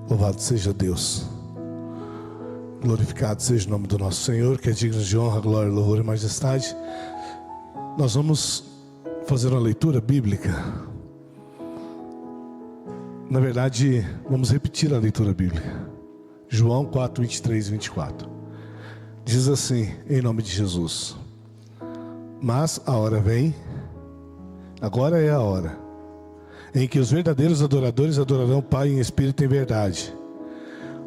Louvado seja Deus. Glorificado seja o nome do nosso Senhor, que é digno de honra, glória, louvor e majestade. Nós vamos fazer uma leitura bíblica. Na verdade, vamos repetir a leitura bíblica. João 4, 23 e 24. Diz assim, em nome de Jesus: mas a hora vem, agora é a hora, em que os verdadeiros adoradores adorarão o Pai em espírito e em verdade,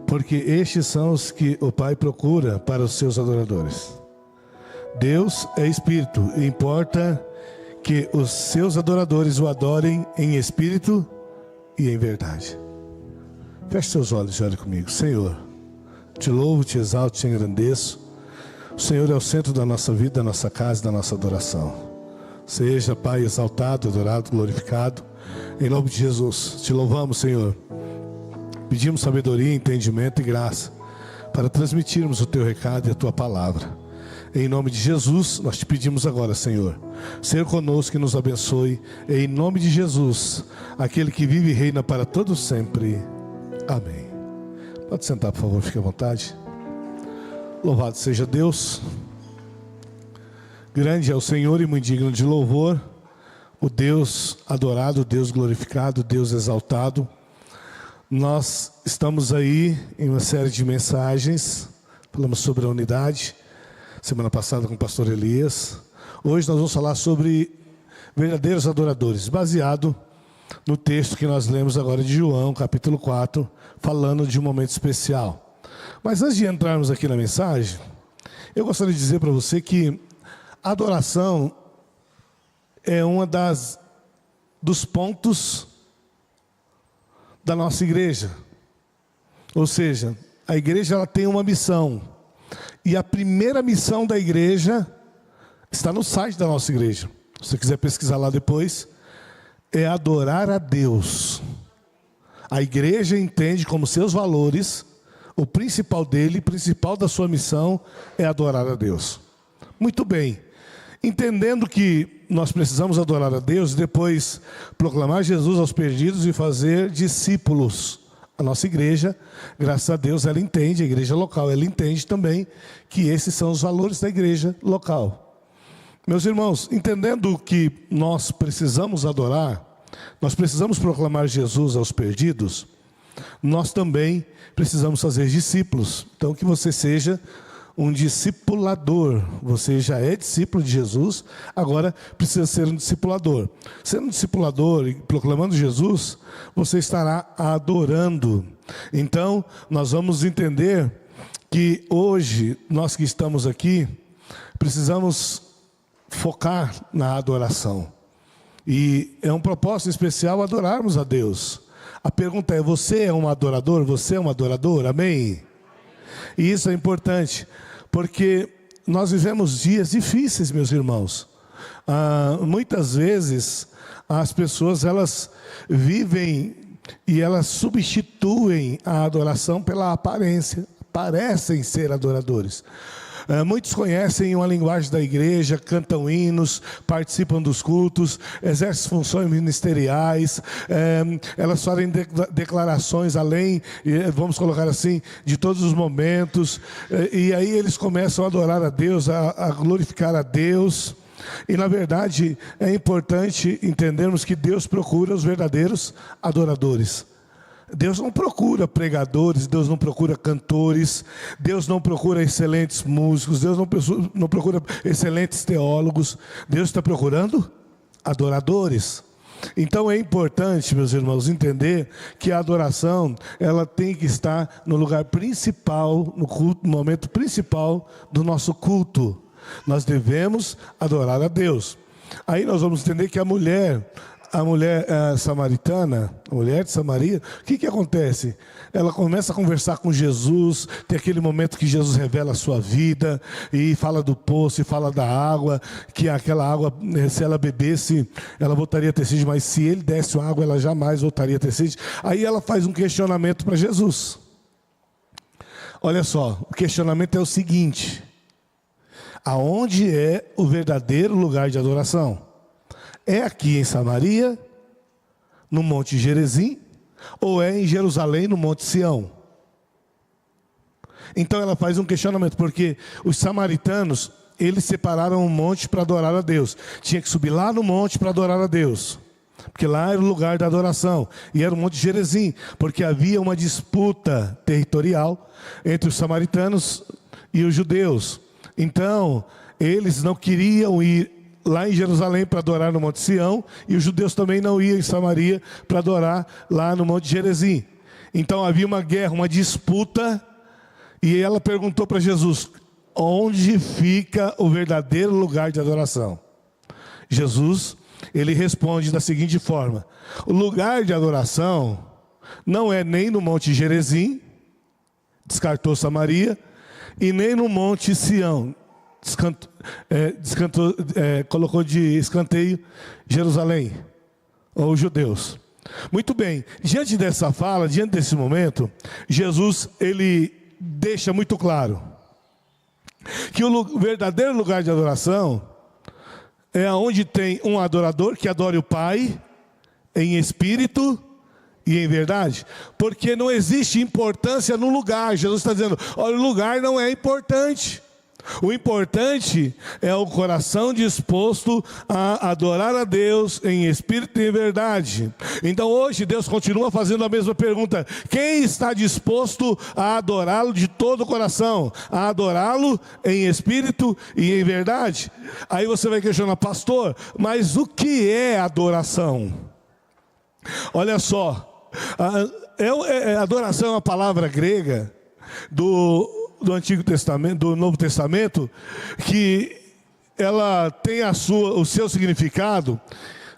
porque estes são os que o Pai procura para os seus adoradores. Deus é espírito e importa que os seus adoradores o adorem em espírito e em verdade. Feche seus olhos e ore comigo. Senhor, te louvo, te exalto, te engrandeço. O Senhor é o centro da nossa vida, da nossa casa, da nossa adoração. Seja, Pai, exaltado, adorado, glorificado, em nome de Jesus. Te louvamos, Senhor. Pedimos sabedoria, entendimento e graça para transmitirmos o Teu recado e a Tua palavra. Em nome de Jesus, nós te pedimos agora, Senhor, ser conosco e nos abençoe. Em nome de Jesus, aquele que vive e reina para todos sempre. Amém. Pode sentar, por favor, fique à vontade. Louvado seja Deus. Grande é o Senhor e muito digno de louvor. O Deus adorado, o Deus glorificado, o Deus exaltado. Nós estamos aí em uma série de mensagens. Falamos sobre a unidade semana passada com o pastor Elias. Hoje nós vamos falar sobre verdadeiros adoradores, baseado no texto que nós lemos agora de João, capítulo 4, falando de um momento especial. Mas antes de entrarmos aqui na mensagem, eu gostaria de dizer para você que a adoração é uma dos pontos da nossa igreja. Ou seja, a igreja ela tem uma missão. E a primeira missão da igreja está no site da nossa igreja. Se você quiser pesquisar lá depois, é adorar a Deus. A igreja entende como seus valores, o principal dele, principal da sua missão é adorar a Deus. Muito bem. Entendendo que nós precisamos adorar a Deus e depois proclamar Jesus aos perdidos e fazer discípulos. A nossa igreja, graças a Deus, ela entende, a igreja local, ela entende também que esses são os valores da igreja local. Meus irmãos, entendendo que nós precisamos adorar, nós precisamos proclamar Jesus aos perdidos, nós também precisamos fazer discípulos. Então que você seja um discipulador. Você já é discípulo de Jesus, agora precisa ser um discipulador. Sendo um discipulador e proclamando Jesus, você estará adorando. Então nós vamos entender que hoje, nós que estamos aqui, precisamos focar na adoração. E é um propósito especial adorarmos a Deus. A pergunta é, você é um adorador? Você é um adorador? Amém? E isso é importante, porque nós vivemos dias difíceis, meus irmãos. Muitas vezes as pessoas elas vivem e elas substituem a adoração pela aparência. Parecem ser adoradores. Muitos conhecem uma linguagem da igreja, cantam hinos, participam dos cultos, exercem funções ministeriais, elas fazem declarações além, vamos colocar assim, de todos os momentos, e aí eles começam a adorar a Deus, a glorificar a Deus. E na verdade é importante entendermos que Deus procura os verdadeiros adoradores. Deus não procura pregadores, Deus não procura cantores, Deus não procura excelentes músicos, Deus não procura excelentes teólogos. Deus está procurando adoradores. Então é importante, meus irmãos, entender que a adoração ela tem que estar no lugar principal, no culto, no momento principal do nosso culto. Nós devemos adorar a Deus. Aí nós vamos entender que a mulher samaritana, a mulher de Samaria, o que acontece? Ela começa a conversar com Jesus, tem aquele momento que Jesus revela a sua vida, e fala do poço, e fala da água, que aquela água, se ela bebesse, ela voltaria a ter sede, mas se ele desse água, ela jamais voltaria a ter sede. Aí ela faz um questionamento para Jesus. Olha só, o questionamento é o seguinte: aonde é o verdadeiro lugar de adoração? É aqui em Samaria, no Monte Gerizim, ou é em Jerusalém, no Monte Sião? Então ela faz um questionamento, porque os samaritanos, eles separaram um monte para adorar a Deus. Tinha que subir lá no monte para adorar a Deus, porque lá era o lugar da adoração, e era o Monte Gerizim, porque havia uma disputa territorial entre os samaritanos e os judeus. Então, eles não queriam ir lá em Jerusalém para adorar no Monte Sião, e os judeus também não iam em Samaria para adorar lá no Monte Gerizim. Então havia uma guerra, uma disputa, e ela perguntou para Jesus: onde fica o verdadeiro lugar de adoração? Jesus, ele responde da seguinte forma: o lugar de adoração não é nem no Monte Gerizim, descartou Samaria, e nem no Monte Sião, colocou de escanteio Jerusalém, ou os judeus. Muito bem, diante dessa fala, diante desse momento, Jesus, ele deixa muito claro que o verdadeiro lugar de adoração é onde tem um adorador que adore o Pai em espírito e em verdade, porque não existe importância no lugar. Jesus está dizendo: olha, o lugar não é importante. O importante é o coração disposto a adorar a Deus em espírito e em verdade. Então hoje Deus continua fazendo a mesma pergunta: quem está disposto a adorá-lo de todo o coração? A adorá-lo em espírito e em verdade? Aí você vai questionar: pastor, mas o que é adoração? Olha só, adoração é uma palavra grega do Antigo Testamento, do Novo Testamento, que ela tem o seu significado.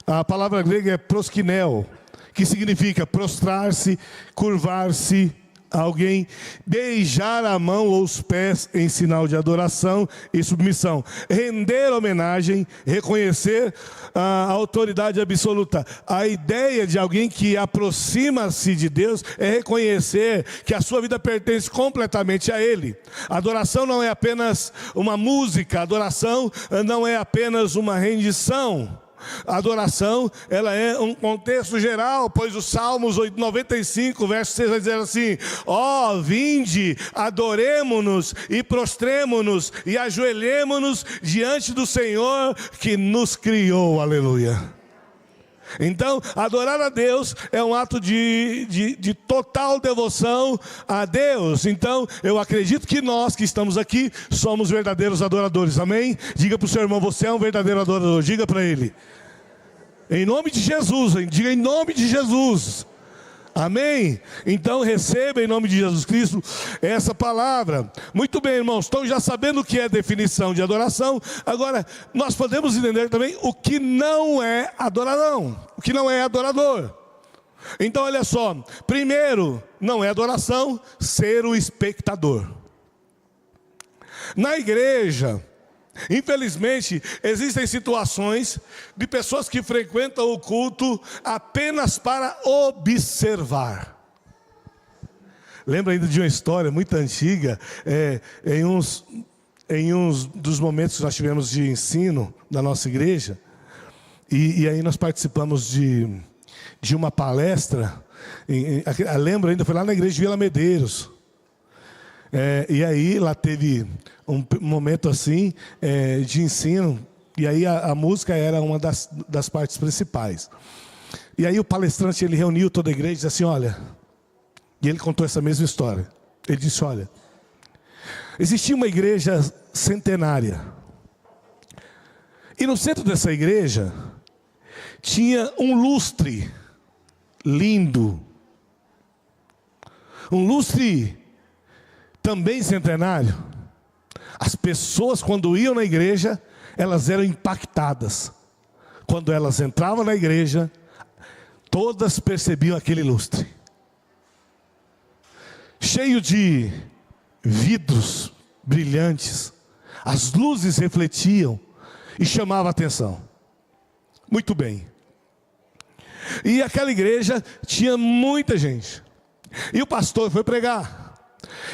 A palavra grega é proskineo, que significa prostrar-se, curvar-se a alguém, beijar a mão ou os pés em sinal de adoração e submissão, render homenagem, reconhecer a autoridade absoluta. A ideia de alguém que aproxima-se de Deus é reconhecer que a sua vida pertence completamente a Ele. Adoração não é apenas uma música, adoração não é apenas uma rendição. A adoração, ela é um contexto geral, pois o Salmos 95, verso 6 vai dizer assim: ó, vinde, adoremo-nos e prostremo-nos e ajoelhemo-nos diante do Senhor que nos criou, aleluia. Então, adorar a Deus é um ato de total devoção a Deus. Então, eu acredito que nós que estamos aqui somos verdadeiros adoradores, amém? Diga para o seu irmão: você é um verdadeiro adorador. Diga para ele, em nome de Jesus, hein? Diga: em nome de Jesus, amém? Então receba em nome de Jesus Cristo essa palavra. Muito bem, irmãos, estão já sabendo o que é definição de adoração. Agora, nós podemos entender também o que não é adoração, o que não é adorador. Então olha só, primeiro, não é adoração ser o espectador. Na igreja, infelizmente, existem situações de pessoas que frequentam o culto apenas para observar. Lembro ainda de uma história muito antiga, em uns dos momentos que nós tivemos de ensino da nossa igreja, e aí nós participamos de uma palestra, lembro ainda, foi lá na igreja de Vila Medeiros. E aí lá teve um momento assim de ensino, e aí a música era uma das partes principais. E aí o palestrante, ele reuniu toda a igreja e disse assim: olha, e ele contou essa mesma história. Ele disse: olha, existia uma igreja centenária, e no centro dessa igreja tinha um lustre lindo, um lustre também centenário. As pessoas, quando iam na igreja, elas eram impactadas. Quando elas entravam na igreja, todas percebiam aquele lustre, cheio de vidros brilhantes. As luzes refletiam e chamavam a atenção. Muito bem. E aquela igreja tinha muita gente. E o pastor foi pregar.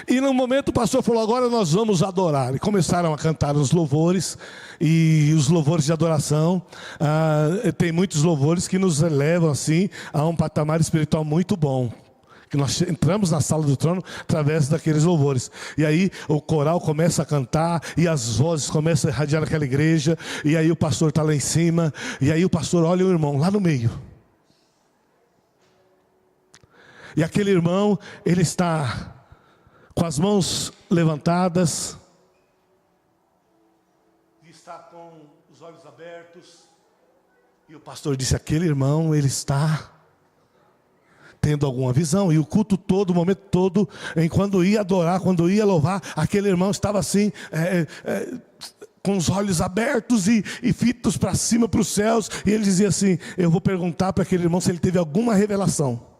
E no momento o pastor falou: agora nós vamos adorar. E começaram a cantar os louvores, e os louvores de adoração. Tem muitos louvores que nos levam assim a um patamar espiritual muito bom, que nós entramos na sala do trono através daqueles louvores. E aí o coral começa a cantar, e as vozes começam a irradiar naquela igreja. E aí o pastor está lá em cima, e aí o pastor olha o irmão lá no meio. E aquele irmão, ele está com as mãos levantadas, e está com os olhos abertos. E o pastor disse: aquele irmão, ele está tendo alguma visão. E o culto todo, o momento todo, quando ia adorar, quando ia louvar, aquele irmão estava assim, com os olhos abertos e fitos para cima, para os céus. E ele dizia assim: eu vou perguntar para aquele irmão se ele teve alguma revelação.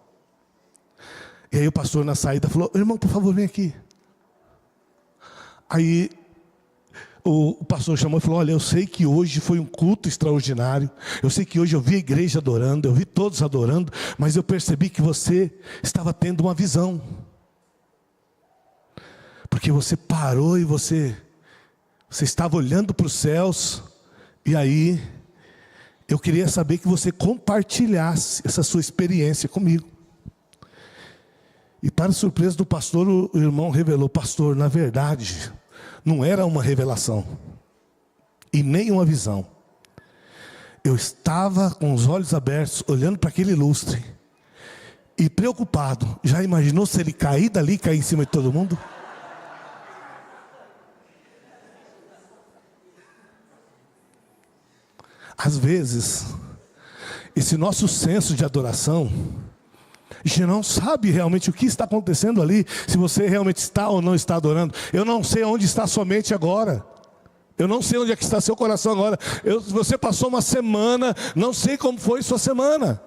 E aí o pastor na saída falou: irmão, por favor, vem aqui. Aí o pastor chamou e falou: olha, eu sei que hoje foi um culto extraordinário. Eu sei que hoje eu vi a igreja adorando, eu vi todos adorando, mas eu percebi que você estava tendo uma visão. Porque você parou e você estava olhando para os céus. E aí eu queria saber que você compartilhasse essa sua experiência comigo. E para surpresa do pastor, o irmão revelou: pastor, na verdade, não era uma revelação e nem uma visão. Eu estava com os olhos abertos, olhando para aquele lustre, e preocupado. Já imaginou se ele cair dali, cair em cima de todo mundo? Às vezes, esse nosso senso de adoração, a gente não sabe realmente o que está acontecendo ali, se você realmente está ou não está adorando. Eu não sei onde está a sua mente agora. Eu não sei onde é que está seu coração agora. Você passou uma semana, não sei como foi sua semana.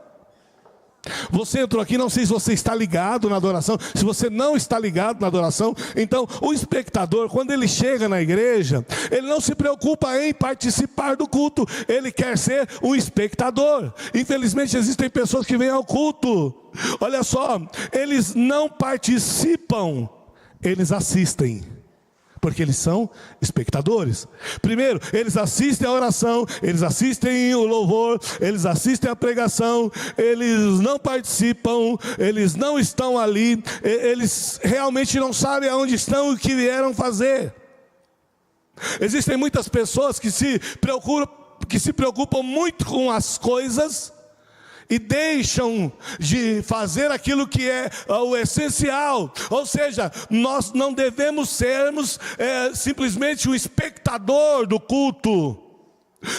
Você entrou aqui, não sei se você está ligado na adoração. Se você não está ligado na adoração, então o espectador, quando ele chega na igreja, ele não se preocupa em participar do culto, ele quer ser um espectador. Infelizmente existem pessoas que vêm ao culto, olha só, eles não participam, eles assistem, porque eles são espectadores. Primeiro, eles assistem a oração, eles assistem o louvor, eles assistem a pregação, eles não participam, eles não estão ali, eles realmente não sabem aonde estão e o que vieram fazer. Existem muitas pessoas que se preocupam muito com as coisas e deixam de fazer aquilo que é o essencial. Ou seja, nós não devemos sermos simplesmente o espectador do culto.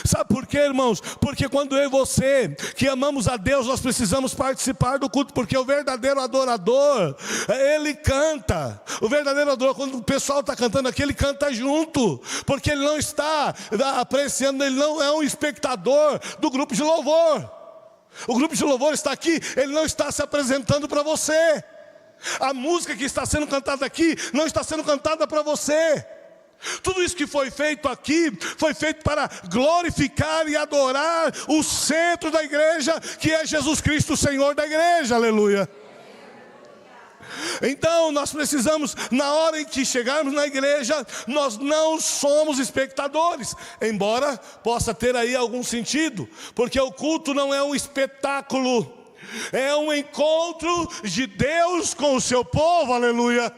Sabe por quê, irmãos? Porque quando eu e você, que amamos a Deus, nós precisamos participar do culto. Porque o verdadeiro adorador, ele canta. O verdadeiro adorador, quando o pessoal está cantando aqui, ele canta junto. Porque ele não está apreciando, ele não é um espectador do grupo de louvor. O grupo de louvor está aqui, ele não está se apresentando para você. A música que está sendo cantada aqui não está sendo cantada para você. Tudo isso que foi feito aqui foi feito para glorificar e adorar o centro da igreja, que é Jesus Cristo, o Senhor da igreja. Aleluia. Então nós precisamos, na hora em que chegarmos na igreja, nós não somos espectadores, embora possa ter aí algum sentido, porque o culto não é um espetáculo, é um encontro de Deus com o seu povo. Aleluia.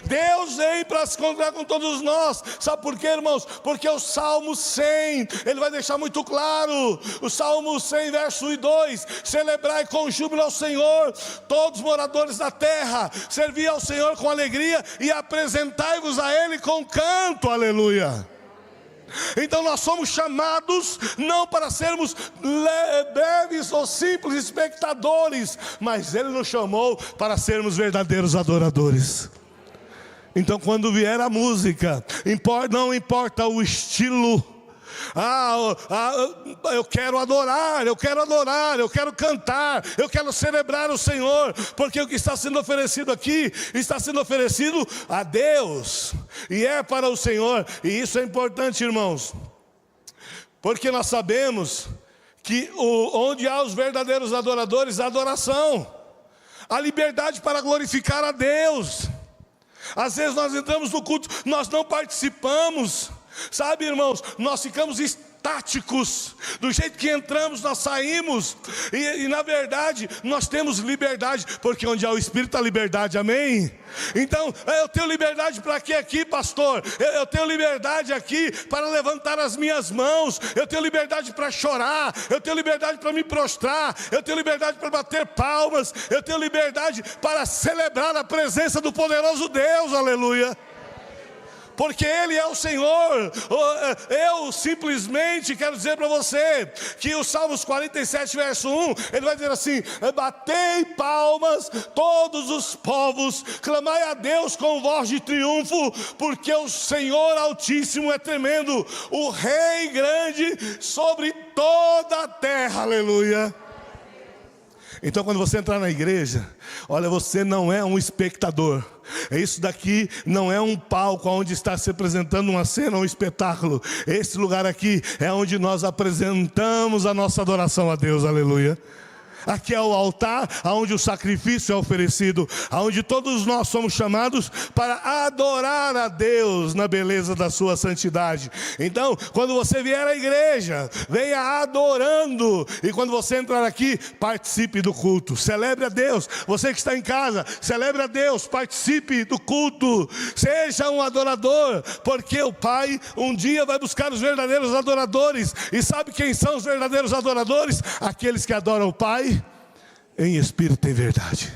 Deus vem para se encontrar com todos nós. Sabe por quê, irmãos? Porque o Salmo 100, ele vai deixar muito claro. O Salmo 100, verso 1 e 2: celebrai com júbilo ao Senhor, todos os moradores da terra, servi ao Senhor com alegria e apresentai-vos a Ele com canto. Aleluia. Então nós somos chamados não para sermos breves ou simples espectadores, mas Ele nos chamou para sermos verdadeiros adoradores. Então quando vier a música, não importa o estilo. Eu quero adorar, eu quero cantar, eu quero celebrar o Senhor, porque o que está sendo oferecido aqui, está sendo oferecido a Deus, e é para o Senhor. E isso é importante, irmãos, porque nós sabemos que onde há os verdadeiros adoradores, a adoração, a liberdade para glorificar a Deus. Às vezes nós entramos no culto, nós não participamos. Sabe, irmãos, nós ficamos estáticos. Do jeito que entramos, nós saímos. E na verdade, nós temos liberdade, porque onde há o Espírito há liberdade, amém? Então, eu tenho liberdade para quê aqui, pastor? Eu tenho liberdade aqui para levantar as minhas mãos. Eu tenho liberdade para chorar. Eu tenho liberdade para me prostrar. Eu tenho liberdade para bater palmas. Eu tenho liberdade para celebrar a presença do poderoso Deus, aleluia. Porque Ele é o Senhor. Eu simplesmente quero dizer para você que o Salmos 47 verso 1, ele vai dizer assim: batei palmas todos os povos, clamai a Deus com voz de triunfo, porque o Senhor Altíssimo é tremendo, o Rei grande sobre toda a terra, aleluia. Então quando você entrar na igreja, olha, você não é um espectador. Isso daqui não é um palco onde está se apresentando uma cena, um espetáculo. Esse lugar aqui é onde nós apresentamos a nossa adoração a Deus, aleluia. Aqui é o altar, onde o sacrifício é oferecido, onde todos nós somos chamados para adorar a Deus na beleza da sua santidade. Então, quando você vier à igreja, venha adorando. E quando você entrar aqui, participe do culto, celebre a Deus. Você que está em casa, celebre a Deus, participe do culto. Seja um adorador, porque o Pai um dia vai buscar os verdadeiros adoradores. E sabe quem são os verdadeiros adoradores? Aqueles que adoram o Pai em espírito e em verdade.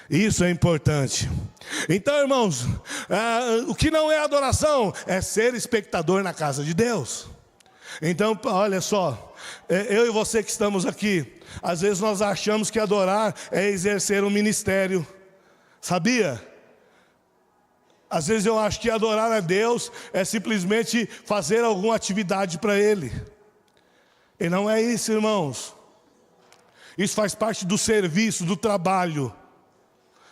Isso é importante. Então, irmãos, o que não é adoração é ser espectador na casa de Deus. Então, olha só, eu e você que estamos aqui, às vezes nós achamos que adorar é exercer um ministério. Sabia? Às vezes eu acho que adorar a Deus é simplesmente fazer alguma atividade para Ele. E não é isso, irmãos. Isso faz parte do serviço, do trabalho.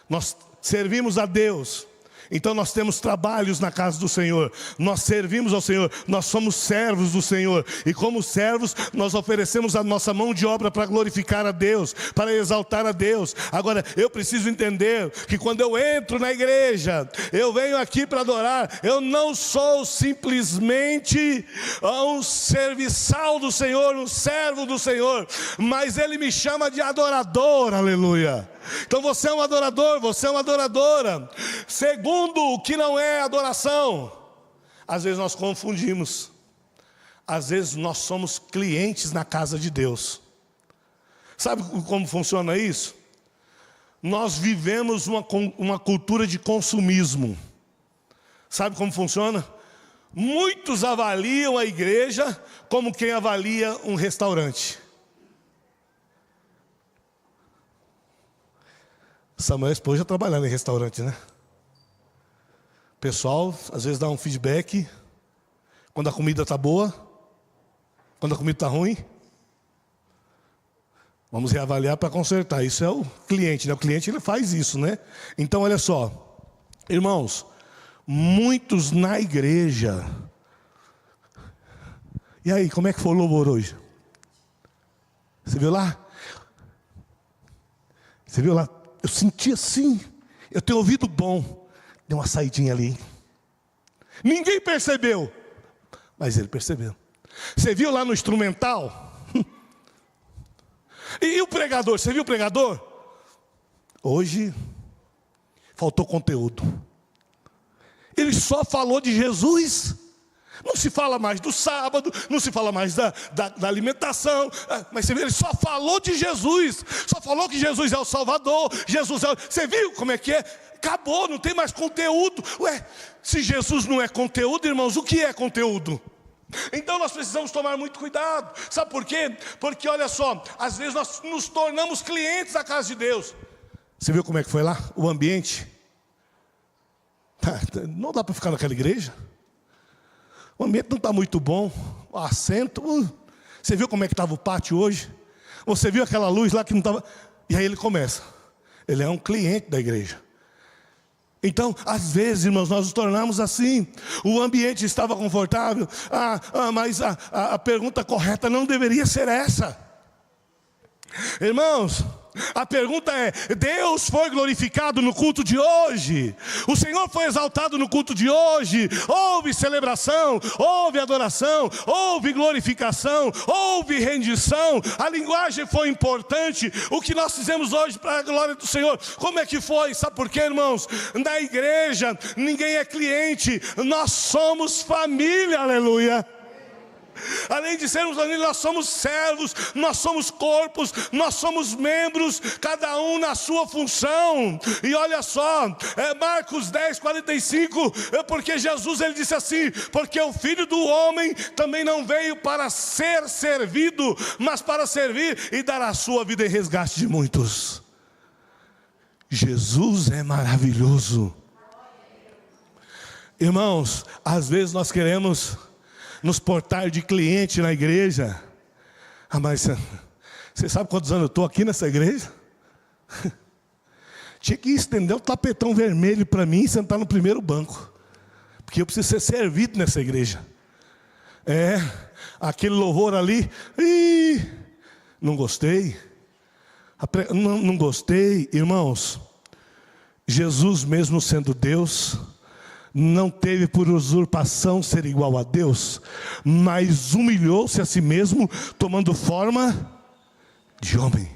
Nós servimos a Deus. Então nós temos trabalhos na casa do Senhor. Nós servimos ao Senhor. Nós somos servos do Senhor. E como servos, nós oferecemos a nossa mão de obra para glorificar a Deus, para exaltar a Deus. Agora, eu preciso entender que quando eu entro na igreja, eu venho aqui para adorar. Eu não sou simplesmente um serviçal do Senhor, um servo do Senhor, mas Ele me chama de adorador, aleluia. Então você é um adorador, você é uma adoradora. Segundo, o que não é adoração, às vezes nós confundimos. Às vezes nós somos clientes na casa de Deus. Sabe como funciona isso? Nós vivemos uma cultura de consumismo. Sabe como funciona? Muitos avaliam a igreja como quem avalia um restaurante. Samuel Esposa trabalhando em restaurante, né? O pessoal às vezes dá um feedback quando a comida está boa, quando a comida está ruim. Vamos reavaliar para consertar. Isso é o cliente, né? O cliente ele faz isso, né? Então olha só, irmãos, muitos na igreja. E aí, como é que foi o louvor hoje? Você viu lá? Você viu lá? Eu senti assim, eu tenho ouvido bom. Deu uma saidinha ali. Ninguém percebeu, mas ele percebeu. Você viu lá no instrumental? E o pregador, você viu o pregador? Hoje faltou conteúdo. Ele só falou de Jesus. Não se fala mais do sábado, não se fala mais da alimentação, mas você vê, ele só falou de Jesus, só falou que Jesus é o Salvador, Jesus é o... Você viu como é que é? Acabou, não tem mais conteúdo. Ué, se Jesus não é conteúdo, irmãos, o que é conteúdo? Então nós precisamos tomar muito cuidado. Sabe por quê? Porque olha só, às vezes nós nos tornamos clientes da casa de Deus. Você viu como é que foi lá? O ambiente? Não dá para ficar naquela igreja. O ambiente não está muito bom, o assento. Você viu como é que estava o pátio hoje? Você viu aquela luz lá que não estava... E aí ele começa. Ele é um cliente da igreja. Então, às vezes, irmãos, nós nos tornamos assim. O ambiente estava confortável. Mas a pergunta correta não deveria ser essa. Irmãos, a pergunta é: Deus foi glorificado no culto de hoje? O Senhor foi exaltado no culto de hoje? Houve celebração, houve adoração, houve glorificação, houve rendição. A linguagem foi importante. O que nós fizemos hoje para a glória do Senhor, como é que foi? Sabe por quê, irmãos? Na igreja ninguém é cliente, nós somos família, aleluia. Além de sermos família, nós somos servos, nós somos corpos, nós somos membros, cada um na sua função. E olha só, Marcos 10:45, porque Jesus ele disse assim: porque o Filho do Homem também não veio para ser servido, mas para servir e dar a sua vida em resgate de muitos. Jesus é maravilhoso. Irmãos, às vezes nós queremos nos portar de cliente na igreja. Mas você sabe quantos anos eu estou aqui nessa igreja? Tinha que estender o tapetão vermelho para mim e sentar no primeiro banco, porque eu preciso ser servido nessa igreja. Aquele louvor ali, não gostei. Não gostei. Irmãos, Jesus mesmo sendo Deus, não teve por usurpação ser igual a Deus, mas humilhou-se a si mesmo, tomando forma de homem.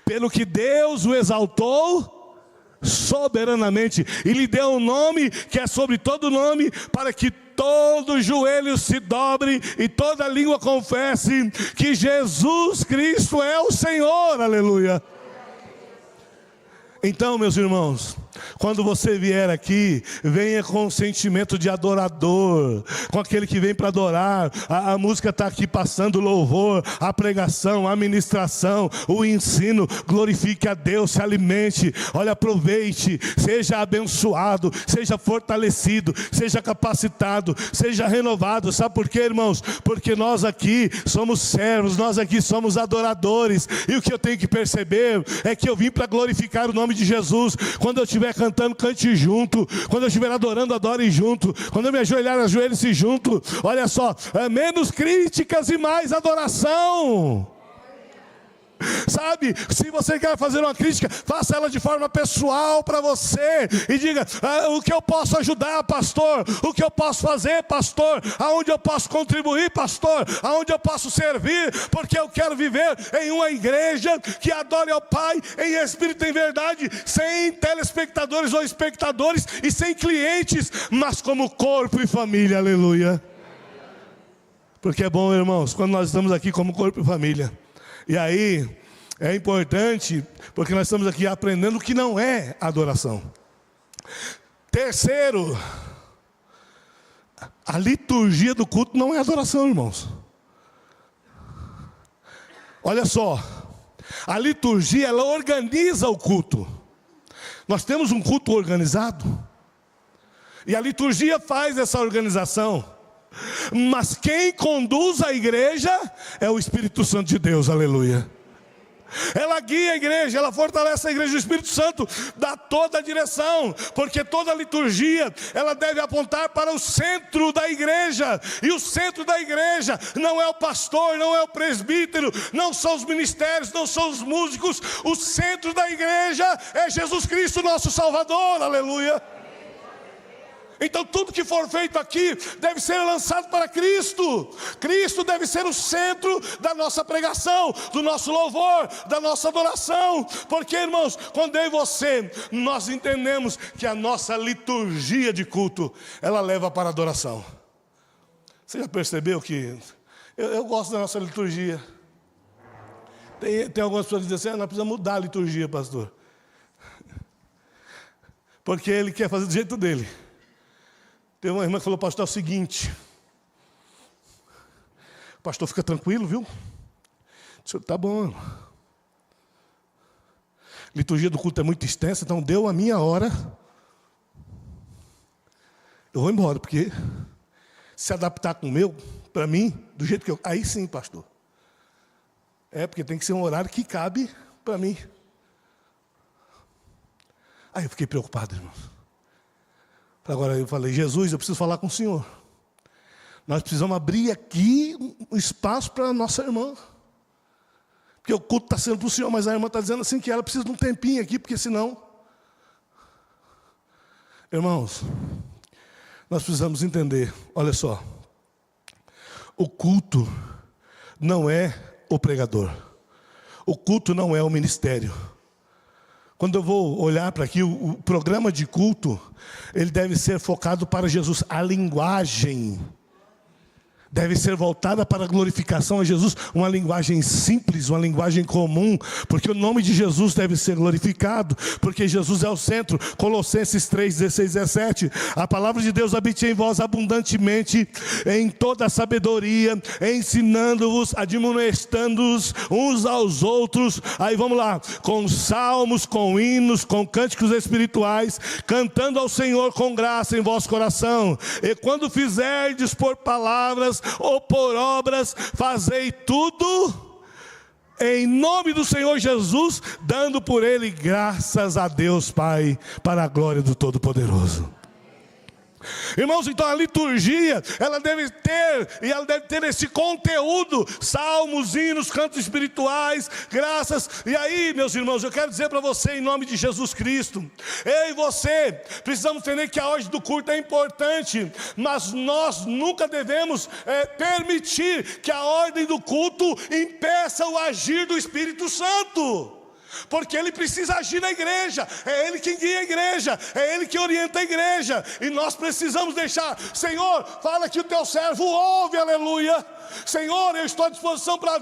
Pelo que Deus o exaltou soberanamente, e lhe deu um nome que é sobre todo nome, para que todo joelho se dobre e toda língua confesse que Jesus Cristo é o Senhor, aleluia. Então, meus irmãos, quando você vier aqui, venha com um sentimento de adorador, com aquele que vem para adorar. A música está aqui passando, o louvor, a pregação, a ministração, o ensino. Glorifique a Deus, se alimente, olha, aproveite, seja abençoado, seja fortalecido, seja capacitado, seja renovado. Sabe por quê, irmãos? Porque nós aqui somos servos, nós aqui somos adoradores, e o que eu tenho que perceber é que eu vim para glorificar o nome de Jesus. Quando eu estiver cantando, cante junto. Quando eu estiver adorando, adore junto. Quando eu me ajoelhar, ajoelhe-se junto. Olha só, menos críticas e mais adoração. Sabe, se você quer fazer uma crítica, faça ela de forma pessoal para você, e diga: o que eu posso ajudar, pastor? O que eu posso fazer, pastor? Aonde eu posso contribuir, pastor? Aonde eu posso servir? Porque eu quero viver em uma igreja que adore ao Pai em espírito e em verdade, sem telespectadores ou espectadores, e sem clientes, mas como corpo e família, aleluia. Porque é bom, irmãos, quando nós estamos aqui como corpo e família. E aí, é importante, porque nós estamos aqui aprendendo o que não é adoração. Terceiro, a liturgia do culto não é adoração, irmãos. Olha só, a liturgia, ela organiza o culto. Nós temos um culto organizado, e a liturgia faz essa organização. Mas quem conduz a igreja é o Espírito Santo de Deus, aleluia. Ela guia a igreja, ela fortalece a igreja. O Espírito Santo dá toda a direção, porque toda a liturgia, ela deve apontar para o centro da igreja. E o centro da igreja não é o pastor, não é o presbítero, não são os ministérios, não são os músicos. O centro da igreja é Jesus Cristo, nosso Salvador, aleluia. Então tudo que for feito aqui deve ser lançado para Cristo. Cristo deve ser o centro da nossa pregação, do nosso louvor, da nossa adoração. Porque, irmãos, quando eu e você, nós entendemos que a nossa liturgia de culto, ela leva para a adoração. Você já percebeu que eu gosto da nossa liturgia? Tem algumas pessoas que dizem assim: nós precisamos mudar a liturgia, pastor, porque ele quer fazer do jeito dele. Tem uma irmã que falou: pastor, é o seguinte, pastor, fica tranquilo, viu? Senhor, tá bom. Liturgia do culto é muito extensa, então deu a minha hora, eu vou embora, porque se adaptar com o meu, para mim, do jeito que eu... Aí sim, pastor. Porque tem que ser um horário que cabe para mim. Aí eu fiquei preocupado, irmãos. Agora eu falei: Jesus, eu preciso falar com o Senhor. Nós precisamos abrir aqui um espaço para a nossa irmã. porque o culto está sendo para o Senhor, mas a irmã está dizendo assim que ela precisa de um tempinho aqui, porque senão... Irmãos, nós precisamos entender, olha só, o culto não é o pregador, o culto não é o ministério. Quando eu vou olhar para aqui, o programa de culto, ele deve ser focado para Jesus, a linguagem deve ser voltada para a glorificação a Jesus, uma linguagem simples, uma linguagem comum, porque o nome de Jesus deve ser glorificado, porque Jesus é o centro. Colossenses 3, 16, 17, a palavra de Deus habite em vós abundantemente, em toda a sabedoria, ensinando-vos, admoestando-os uns aos outros, aí vamos lá, com salmos, com hinos, com cânticos espirituais, cantando ao Senhor com graça em vosso coração, e quando fizerdes por palavras ou por obras, fazei tudo em nome do Senhor Jesus, dando por Ele graças a Deus Pai, para a glória do Todo-Poderoso. Irmãos, então a liturgia, ela deve ter esse conteúdo, salmos, hinos, cantos espirituais, graças. E aí, meus irmãos, eu quero dizer para você, em nome de Jesus Cristo, eu e você, precisamos entender que a ordem do culto é importante, mas nós nunca devemos permitir que a ordem do culto impeça o agir do Espírito Santo. Porque Ele precisa agir na igreja, é Ele quem guia a igreja, é Ele que orienta a igreja, e nós precisamos deixar, Senhor, fala que o teu servo ouve, aleluia. Senhor, eu estou à disposição para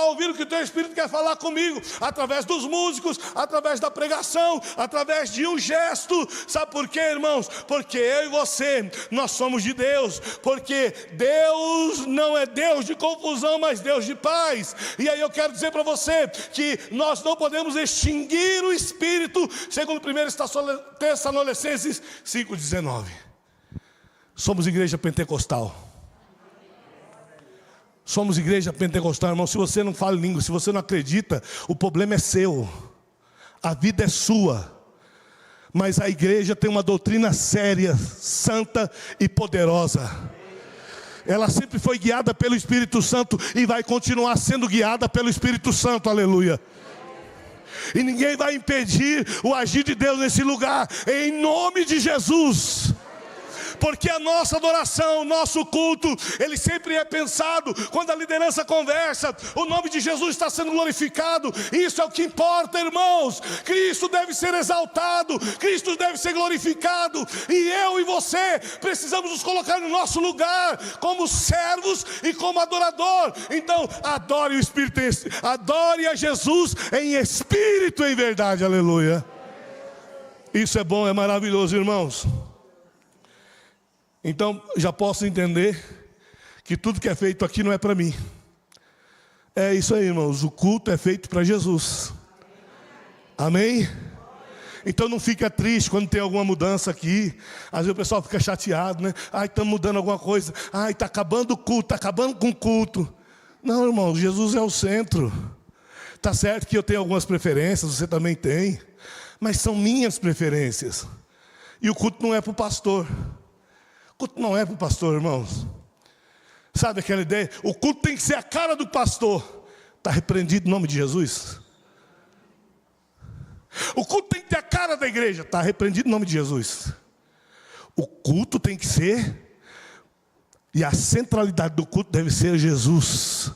ouvir o que o teu Espírito quer falar comigo, através dos músicos, através da pregação, através de um gesto. Sabe por quê, irmãos? Porque eu e você, nós somos de Deus, porque Deus não é Deus de confusão, mas Deus de paz. E aí eu quero dizer para você, que nós não podemos extinguir o Espírito, segundo 1 Tessalonicenses 5,19. Somos igreja pentecostal. Somos igreja pentecostal, irmão. Se você não fala língua, se você não acredita, o problema é seu, a vida é sua. Mas a igreja tem uma doutrina séria, santa e poderosa. Ela sempre foi guiada pelo Espírito Santo e vai continuar sendo guiada pelo Espírito Santo, aleluia. E ninguém vai impedir o agir de Deus nesse lugar, em nome de Jesus. Porque a nossa adoração, o nosso culto, ele sempre é pensado, quando a liderança conversa, o nome de Jesus está sendo glorificado. Isso é o que importa, irmãos. Cristo deve ser exaltado, Cristo deve ser glorificado, e eu e você precisamos nos colocar no nosso lugar, como servos e como adorador. Então adore o Espírito, adore a Jesus em espírito e em verdade, aleluia. Isso é bom, é maravilhoso, irmãos. Então, já posso entender que tudo que é feito aqui não é para mim. É isso aí, irmãos, o culto é feito para Jesus. Amém? Então não fica triste quando tem alguma mudança aqui. Às vezes o pessoal fica chateado, né? Ai, estamos mudando alguma coisa. Ai, está acabando o culto, está acabando com o culto. Não, irmão, Jesus é o centro. Está certo que eu tenho algumas preferências, você também tem. Mas são minhas preferências. E o culto não é para o pastor. O culto não é para o pastor, irmãos. Sabe aquela ideia? O culto tem que ser a cara do pastor. Está repreendido em nome de Jesus. O culto tem que ter a cara da igreja. Está repreendido em nome de Jesus. O culto tem que ser, e a centralidade do culto deve ser Jesus.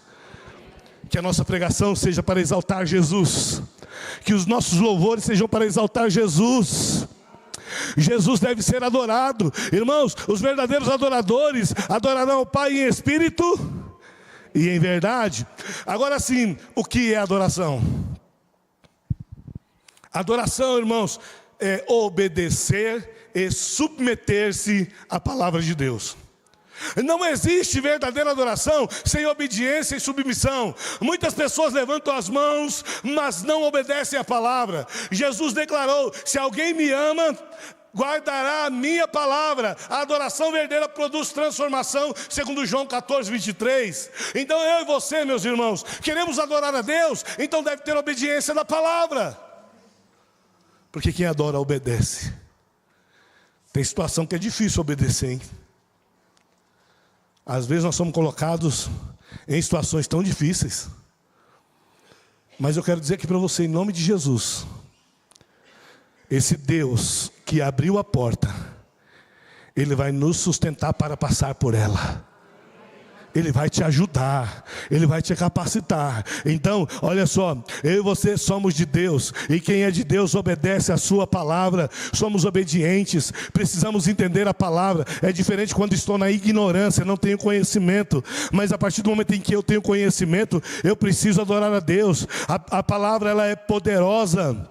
Que a nossa pregação seja para exaltar Jesus. Que os nossos louvores sejam para exaltar Jesus. Jesus deve ser adorado. Irmãos, os verdadeiros adoradores adorarão o Pai em espírito e em verdade. Agora sim, o que é adoração? Adoração, irmãos, é obedecer e submeter-se à palavra de Deus. Não existe verdadeira adoração sem obediência e submissão. Muitas pessoas levantam as mãos, mas não obedecem à palavra. Jesus declarou: se alguém me ama, guardará a minha palavra. A adoração verdadeira produz transformação, segundo João 14, 23. Então eu e você, meus irmãos, queremos adorar a Deus, então deve ter obediência da palavra. Porque quem adora obedece. Tem situação que é difícil obedecer, hein? Às vezes nós somos colocados em situações tão difíceis. Mas eu quero dizer aqui para você, em nome de Jesus, esse Deus que abriu a porta, Ele vai nos sustentar para passar por ela. Ele vai te ajudar, Ele vai te capacitar. Então, olha só, eu e você somos de Deus, e quem é de Deus obedece a sua palavra. Somos obedientes, precisamos entender a palavra. É diferente quando estou na ignorância, não tenho conhecimento. Mas a partir do momento em que eu tenho conhecimento, eu preciso adorar a Deus. A palavra, ela é poderosa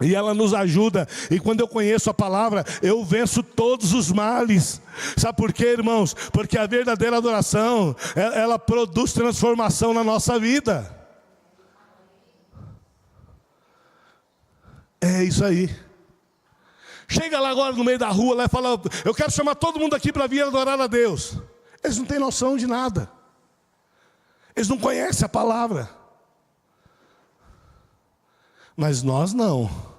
e ela nos ajuda. E quando eu conheço a palavra, eu venço todos os males. Sabe por quê, irmãos? Porque a verdadeira adoração, ela produz transformação na nossa vida. É isso aí. Chega lá agora no meio da rua lá e fala: eu quero chamar todo mundo aqui para vir adorar a Deus. Eles não têm noção de nada. Eles não conhecem a palavra. Mas nós não.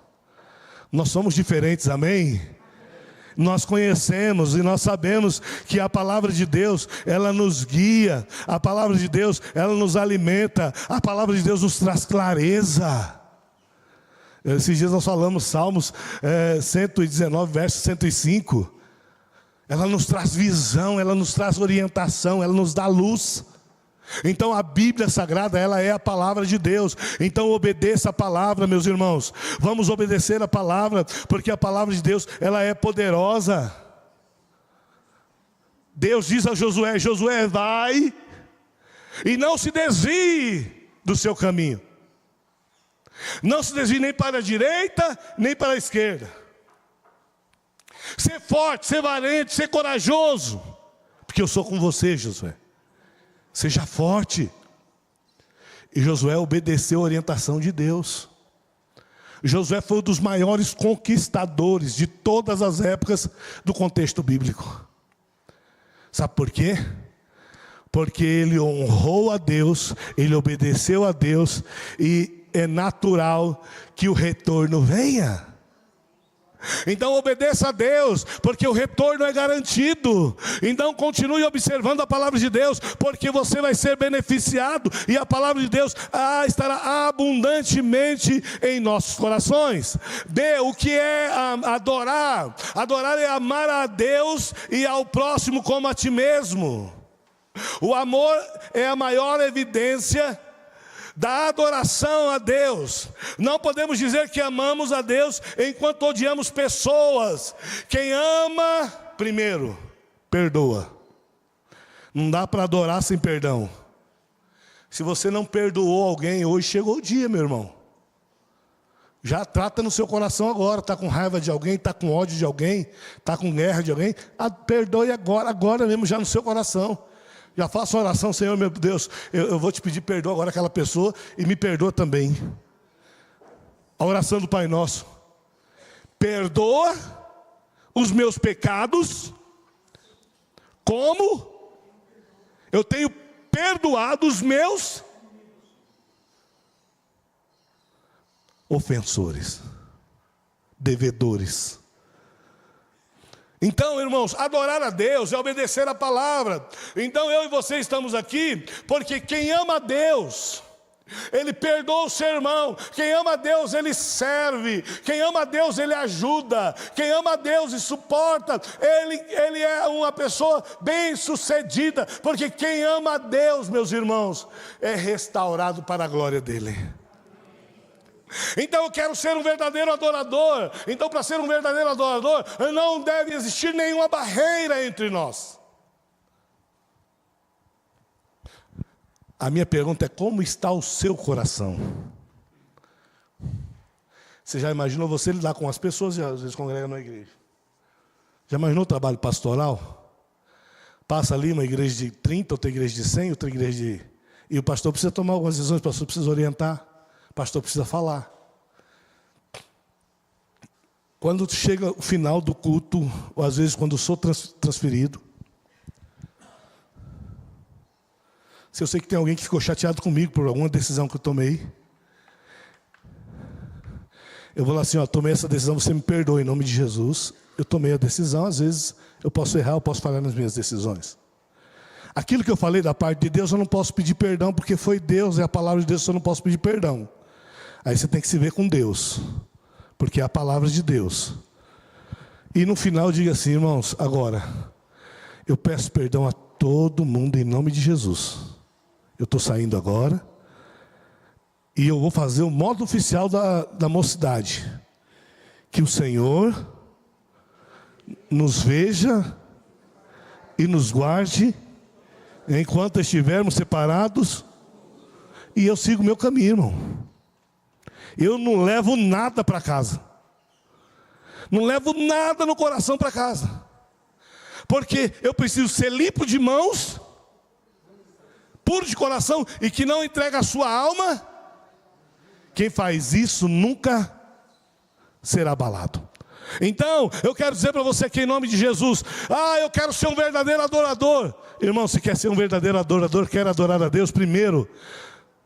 Nós somos diferentes, amém? Nós conhecemos e nós sabemos que a palavra de Deus, ela nos guia. A palavra de Deus, ela nos alimenta. A palavra de Deus nos traz clareza. Esses dias nós falamos Salmos 119, verso 105. Ela nos traz visão, ela nos traz orientação, ela nos dá luz. Então a Bíblia Sagrada, ela é a palavra de Deus. Então obedeça a palavra, meus irmãos. Vamos obedecer a palavra, porque a palavra de Deus, ela é poderosa. Deus diz a Josué: Josué, vai e não se desvie do seu caminho. Não se desvie nem para a direita, nem para a esquerda. Ser forte, ser valente, ser corajoso, porque eu sou com você, Josué. Seja forte. E Josué obedeceu a orientação de Deus. Josué foi um dos maiores conquistadores de todas as épocas do contexto bíblico. Sabe por quê? Porque ele honrou a Deus, ele obedeceu a Deus, e é natural que o retorno venha. Então obedeça a Deus, porque o retorno é garantido. Então continue observando a palavra de Deus, porque você vai ser beneficiado, e a palavra de Deus estará abundantemente em nossos corações. O que é adorar? Adorar é amar a Deus e ao próximo como a ti mesmo. O amor é a maior evidência da adoração a Deus. Não podemos dizer que amamos a Deus enquanto odiamos pessoas. Quem ama, primeiro, perdoa. Não dá para adorar sem perdão. Se você não perdoou alguém, hoje chegou o dia, meu irmão. Já trata no seu coração agora. Está com raiva de alguém, está com ódio de alguém, está com guerra de alguém, perdoe agora mesmo, já no seu coração. Já faça uma oração: Senhor meu Deus, eu vou te pedir perdão agora àquela pessoa, e me perdoa também. A oração do Pai Nosso: perdoa os meus pecados, como eu tenho perdoado os meus ofensores, devedores. Então, irmãos, adorar a Deus é obedecer a palavra. Então eu e você estamos aqui porque quem ama a Deus, ele perdoa o seu irmão. Quem ama a Deus, ele serve. Quem ama a Deus, ele ajuda. Quem ama a Deus e suporta, ele é uma pessoa bem-sucedida. Porque quem ama a Deus, meus irmãos, é restaurado para a glória dele. Então eu quero ser um verdadeiro adorador. Então, para ser um verdadeiro adorador, não deve existir nenhuma barreira entre nós. A minha pergunta é: como está o seu coração? Você já imaginou você lidar com as pessoas que às vezes congregam na igreja? Já imaginou o trabalho pastoral? Passa ali uma igreja de 30, outra igreja de 100, outra igreja de... E o pastor precisa tomar algumas decisões, o pastor precisa orientar. O pastor precisa falar. Quando chega o final do culto, ou às vezes quando eu sou transferido, se eu sei que tem alguém que ficou chateado comigo por alguma decisão que eu tomei, eu vou lá assim: tomei essa decisão, você me perdoa em nome de Jesus. Eu tomei a decisão, às vezes eu posso errar, eu posso falhar nas minhas decisões. Aquilo que eu falei da parte de Deus, eu não posso pedir perdão, porque foi Deus, é a palavra de Deus, eu não posso pedir perdão. Aí você tem que se ver com Deus, porque é a palavra de Deus. E no final diga assim: irmãos, agora, eu peço perdão a todo mundo em nome de Jesus. Eu estou saindo agora, e eu vou fazer o modo oficial da mocidade. Que o Senhor nos veja e nos guarde, enquanto estivermos separados, e eu sigo o meu caminho, irmão. Eu não levo nada para casa. Não levo nada no coração para casa. Porque eu preciso ser limpo de mãos, puro de coração, e que não entrega a sua alma. Quem faz isso nunca será abalado. Então, eu quero dizer para você aqui em nome de Jesus: eu quero ser um verdadeiro adorador. Irmão, se quer ser um verdadeiro adorador, quer adorar a Deus, primeiro,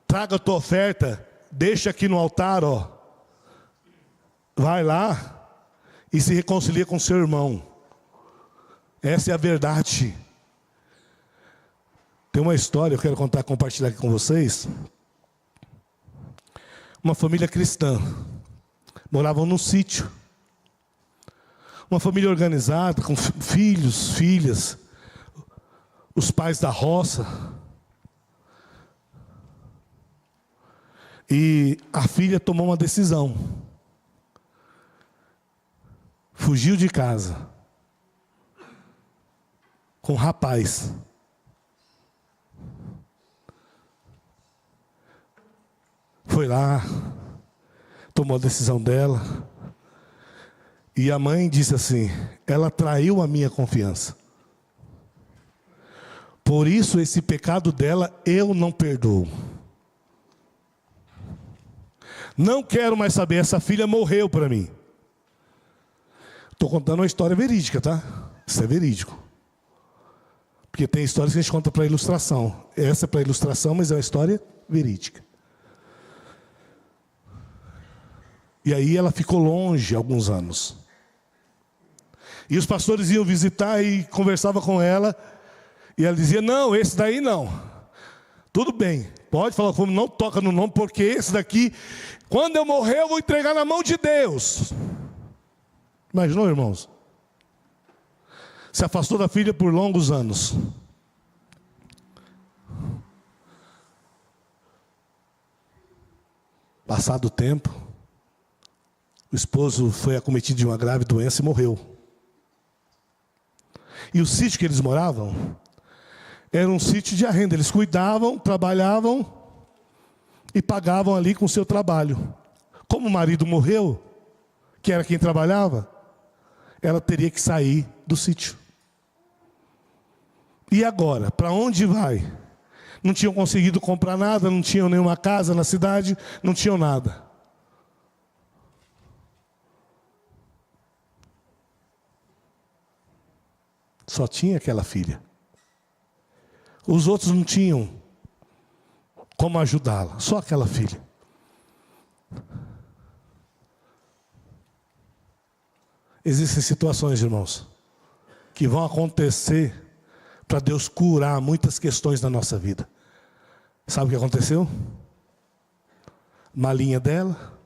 traga a tua oferta, deixa aqui no altar, vai lá e se reconcilia com seu irmão. Essa é a verdade. Tem uma história, eu quero compartilhar aqui com vocês. Uma família cristã, moravam num sítio. Uma família organizada, com filhos, filhas, os pais da roça. E a filha tomou uma decisão. Fugiu de casa com um rapaz. Foi lá, tomou a decisão dela. E a mãe disse assim: ela traiu a minha confiança. Por isso esse pecado dela eu não perdoo. Não quero mais saber, essa filha morreu para mim. Estou contando uma história verídica, tá? Isso é verídico. Porque tem histórias que a gente conta para ilustração. Essa é para ilustração, mas é uma história verídica. E aí ela ficou longe alguns anos. E os pastores iam visitar e conversavam com ela. E ela dizia: não, esse daí não. Tudo bem, pode falar como, não toca no nome, porque esse daqui, quando eu morrer, eu vou entregar na mão de Deus. Imaginou, irmãos? Se afastou da filha por longos anos. Passado o tempo, o esposo foi acometido de uma grave doença e morreu. E o sítio que eles moravam era um sítio de arrenda. Eles cuidavam, trabalhavam e pagavam ali com o seu trabalho. Como o marido morreu, que era quem trabalhava, ela teria que sair do sítio. E agora? Para onde vai? Não tinham conseguido comprar nada, não tinham nenhuma casa na cidade, não tinham nada. Só tinha aquela filha. Os outros não tinham como ajudá-la, só aquela filha. Existem situações, irmãos, que vão acontecer para Deus curar muitas questões da nossa vida. Sabe o que aconteceu? Malinha dela.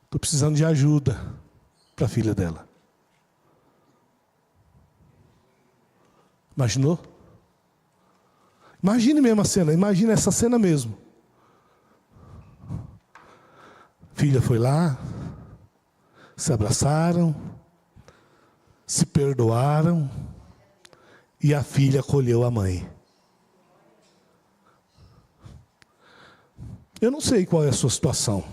Estou precisando de ajuda para a filha dela. Imaginou? Imagine mesmo a cena, imagine essa cena mesmo. Filha foi lá, se abraçaram, se perdoaram, e a filha acolheu a mãe. Eu não sei qual é a sua situação,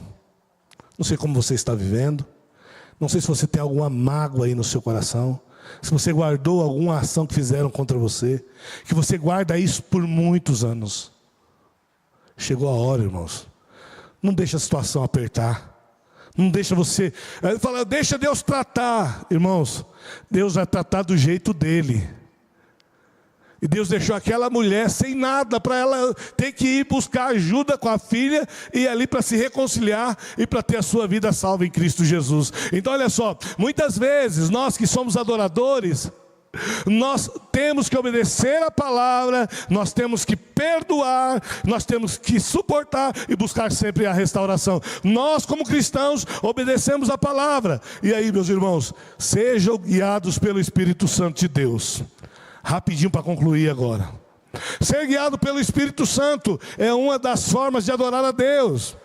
não sei como você está vivendo, não sei se você tem alguma mágoa aí no seu coração, se você guardou alguma ação que fizeram contra você, que você guarda isso por muitos anos. Chegou a hora, irmãos. Não deixa a situação apertar. Não deixa você... Fala, deixa Deus tratar. Irmãos, Deus vai tratar do jeito dele. E Deus deixou aquela mulher sem nada, para ela ter que ir buscar ajuda com a filha, e ir ali para se reconciliar e para ter a sua vida salva em Cristo Jesus. Então olha só, muitas vezes nós que somos adoradores, Nós temos que obedecer a palavra, nós temos que perdoar, nós temos que suportar e buscar sempre a restauração. Nós, como cristãos, obedecemos a palavra. E aí, meus irmãos, sejam guiados pelo Espírito Santo de Deus. Rapidinho para concluir agora. Ser guiado pelo Espírito Santo é uma das formas de adorar a Deus.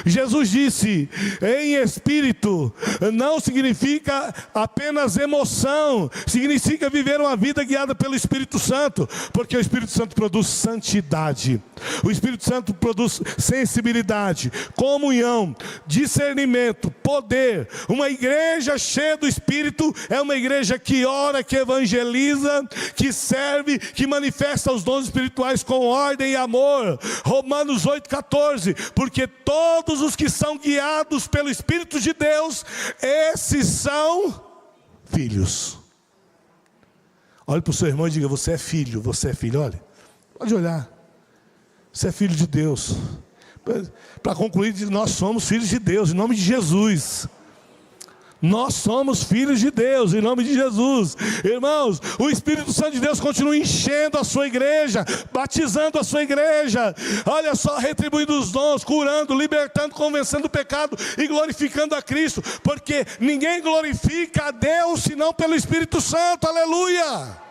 Jesus disse, em espírito, não significa apenas emoção, significa viver uma vida guiada pelo Espírito Santo, porque o Espírito Santo produz santidade, o Espírito Santo produz sensibilidade, comunhão, discernimento, poder. Uma igreja cheia do Espírito é uma igreja que ora, que evangeliza, que serve, que manifesta os dons espirituais com ordem e amor. Romanos 8,14, porque todos os que são guiados pelo Espírito de Deus, esses são filhos. Olhe para o seu irmão e diga, você é filho, olha. Pode olhar. Você é filho de Deus. Para concluir, nós somos filhos de Deus, em nome de Jesus. Nós somos filhos de Deus, em nome de Jesus. Irmãos, o Espírito Santo de Deus continua enchendo a sua igreja, batizando a sua igreja. Olha só, retribuindo os dons, curando, libertando, convencendo o pecado e glorificando a Cristo. Porque ninguém glorifica a Deus senão pelo Espírito Santo, aleluia.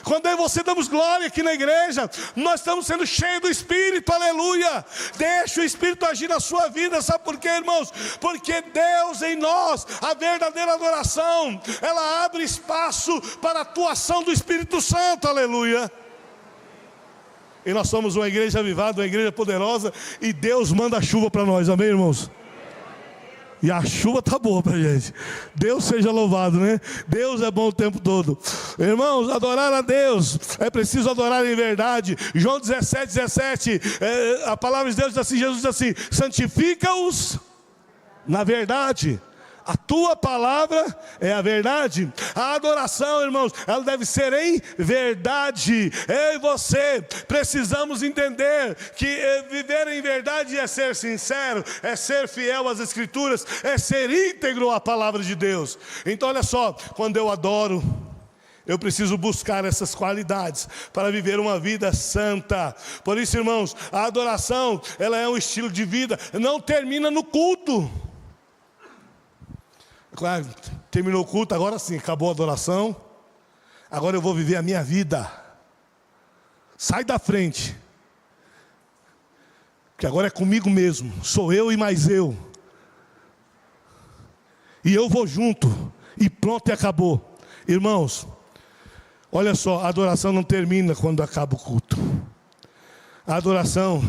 Quando eu e você damos glória aqui na igreja, nós estamos sendo cheios do Espírito, aleluia. Deixa o Espírito agir na sua vida, sabe por quê, irmãos? Porque Deus em nós, a verdadeira adoração, ela abre espaço para a atuação do Espírito Santo, aleluia. E nós somos uma igreja avivada, uma igreja poderosa, e Deus manda a chuva para nós, amém, irmãos? E a chuva está boa para a gente. Deus seja louvado, né? Deus é bom o tempo todo. Irmãos, adorar a Deus, é preciso adorar em verdade. João 17, a palavra de Deus diz assim, Jesus diz assim, santifica-os na verdade. A tua palavra é a verdade. A adoração, irmãos, ela deve ser em verdade. Eu e você precisamos entender que viver em verdade é ser sincero, é ser fiel às Escrituras, é ser íntegro à palavra de Deus. Então olha só, quando eu adoro, eu preciso buscar essas qualidades para viver uma vida santa. Por isso, irmãos, a adoração, ela é um estilo de vida, não termina no culto. Claro, terminou o culto, agora sim, acabou a adoração. Agora eu vou viver a minha vida. Sai da frente. Porque agora é comigo mesmo. Sou eu e mais eu. E eu vou junto. E pronto, e acabou. Irmãos, olha só, a adoração não termina quando acaba o culto. A adoração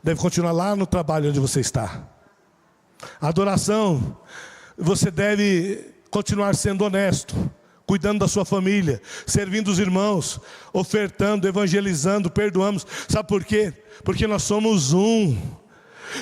deve continuar lá no trabalho onde você está. A adoração, você deve continuar sendo honesto, cuidando da sua família, servindo os irmãos, ofertando, evangelizando, perdoamos. Sabe por quê? Porque nós somos um.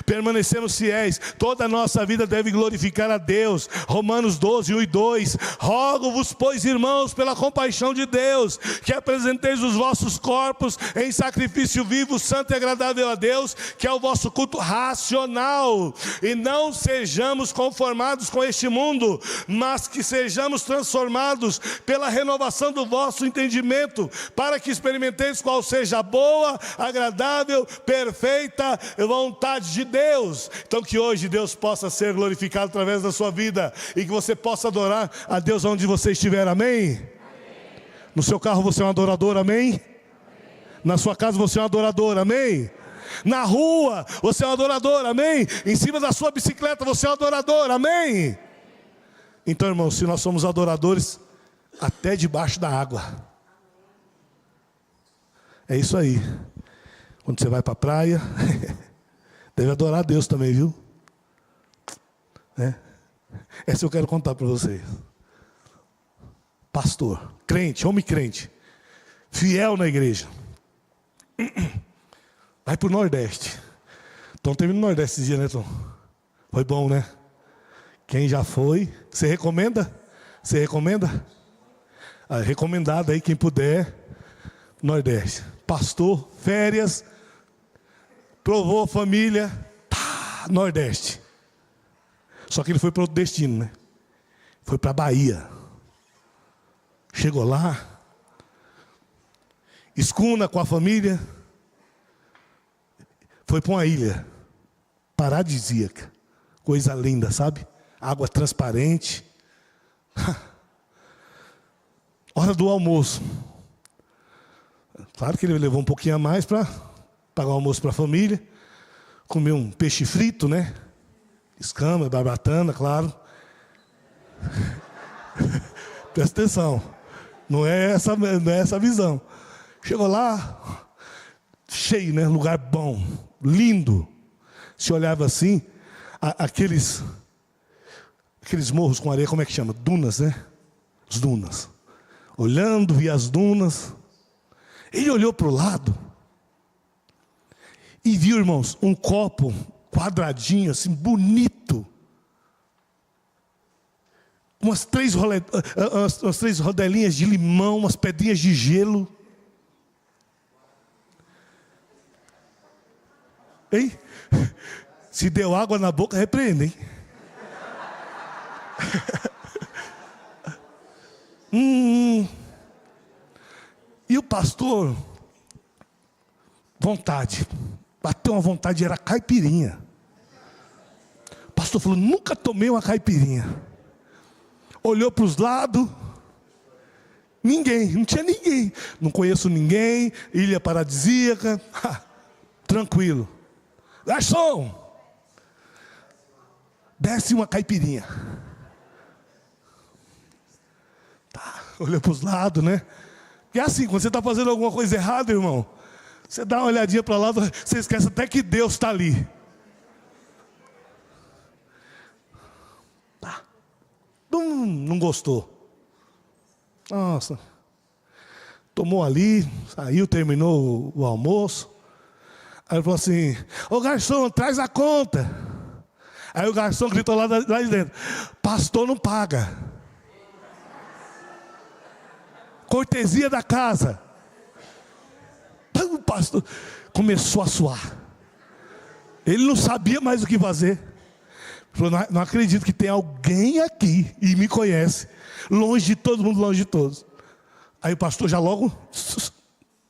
Permanecemos fiéis, toda a nossa vida deve glorificar a Deus. Romanos 12, 1 e 2. Rogo-vos, pois, irmãos, pela compaixão de Deus, que apresenteis os vossos corpos em sacrifício vivo, santo e agradável a Deus, que é o vosso culto racional. E não sejamos conformados com este mundo, mas que sejamos transformados pela renovação do vosso entendimento, para que experimenteis qual seja a boa, agradável, perfeita vontade de Deus. Então que hoje Deus possa ser glorificado através da sua vida, e que você possa adorar a Deus onde você estiver, amém? Amém. No seu carro você é um adorador, amém? Amém. Na sua casa você é um adorador, amém? Na rua você é um adorador, amém? Em cima da sua bicicleta você é um adorador, amém? Então, irmãos, se nós somos adoradores, até debaixo da água. É isso aí. Quando você vai para a praia deve adorar a Deus também, viu? Essa eu quero contar para vocês. Pastor, crente, homem crente, fiel na igreja, vai para o Nordeste. Tom teve no Nordeste esse dia, né, Tom? Foi bom, né? Quem já foi, você recomenda? Você recomenda? Recomendado aí, quem puder, Nordeste. Pastor, férias, provou a família, Nordeste. Só que ele foi para outro destino, né? Foi para a Bahia. Chegou lá, escuna com a família, foi para uma ilha paradisíaca, coisa linda, sabe? Água transparente. Hora do almoço. Claro que ele levou um pouquinho a mais para pagar o almoço para a família. Comeu um peixe frito, né? Escama, barbatana, claro. Presta atenção. Não é essa a visão. Chegou lá, cheio, né? Lugar bom, lindo. Se olhava assim, aqueles morros com areia, como é que chama? Dunas, né? As dunas. Olhando, via as dunas. Ele olhou para o lado e viu, irmãos, um copo quadradinho, assim, bonito. Umas três rodelinhas de limão, umas pedrinhas de gelo. Hein? Se deu água na boca, repreenda, hein? E o pastor, vontade, bateu uma vontade, era caipirinha. O pastor falou, nunca tomei uma caipirinha. Olhou para os lados, ninguém, não tinha ninguém. Não conheço ninguém, ilha paradisíaca, tranquilo. Garçom, desce uma caipirinha. Tá, olhou para os lados, né? E é assim, quando você está fazendo alguma coisa errada, irmão, você dá uma olhadinha para lá, você esquece até que Deus está ali. Tá. Não gostou. Nossa. Tomou ali, saiu, terminou o almoço. Aí ele falou assim, ô garçom, traz a conta. Aí o garçom gritou lá de dentro, pastor não paga. Cortesia da casa. Então, o pastor começou a suar. Ele não sabia mais o que fazer. Falou, não acredito que tem alguém aqui e me conhece. Longe de todo mundo, longe de todos. Aí o pastor já logo,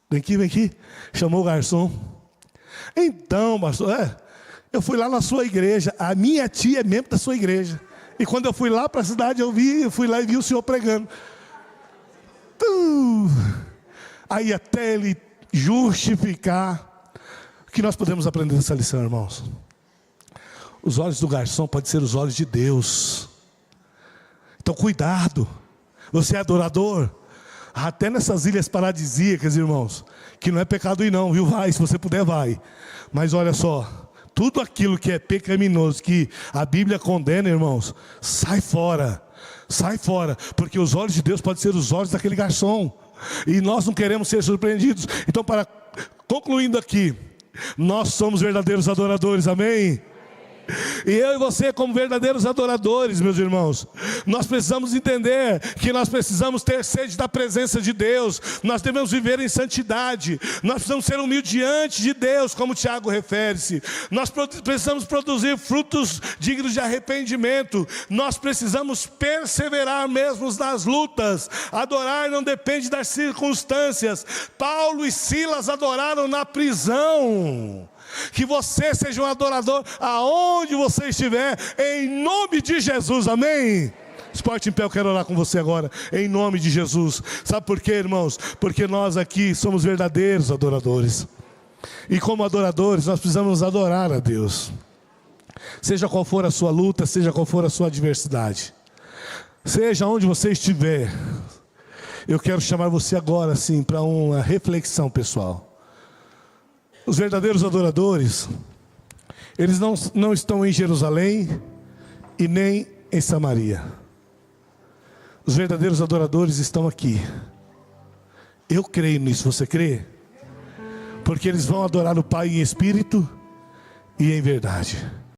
vem aqui. Chamou o garçom. Então, pastor, eu fui lá na sua igreja. A minha tia é membro da sua igreja. E quando eu fui lá para a cidade, eu fui lá e vi o senhor pregando. Aí até ele justificar. O que nós podemos aprender dessa lição, irmãos? Os olhos do garçom podem ser os olhos de Deus. Então cuidado. Você é adorador? Até nessas ilhas paradisíacas, irmãos, que não é pecado ir não, viu? Vai, se você puder, vai. Mas olha só, tudo aquilo que é pecaminoso, que a Bíblia condena, irmãos, sai fora. Sai fora, porque os olhos de Deus podem ser os olhos daquele garçom. E nós não queremos ser surpreendidos. Então, concluindo aqui, nós somos verdadeiros adoradores, amém? E eu e você, como verdadeiros adoradores, meus irmãos, nós precisamos entender que nós precisamos ter sede da presença de Deus. Nós devemos viver em santidade. Nós precisamos ser humildes diante de Deus, como Tiago refere-se. Nós precisamos produzir frutos dignos de arrependimento. Nós precisamos perseverar mesmo nas lutas. Adorar não depende das circunstâncias. Paulo e Silas adoraram na prisão. Que você seja um adorador aonde você estiver, em nome de Jesus, amém? Esporte em pé, eu quero orar com você agora, em nome de Jesus. Sabe por quê, irmãos? Porque nós aqui somos verdadeiros adoradores. E como adoradores, nós precisamos adorar a Deus. Seja qual for a sua luta, seja qual for a sua adversidade. Seja onde você estiver. Eu quero chamar você agora, sim, para uma reflexão pessoal. Os verdadeiros adoradores, eles não estão em Jerusalém e nem em Samaria. Os verdadeiros adoradores estão aqui. Eu creio nisso, você crê? Porque eles vão adorar o Pai em espírito e em verdade.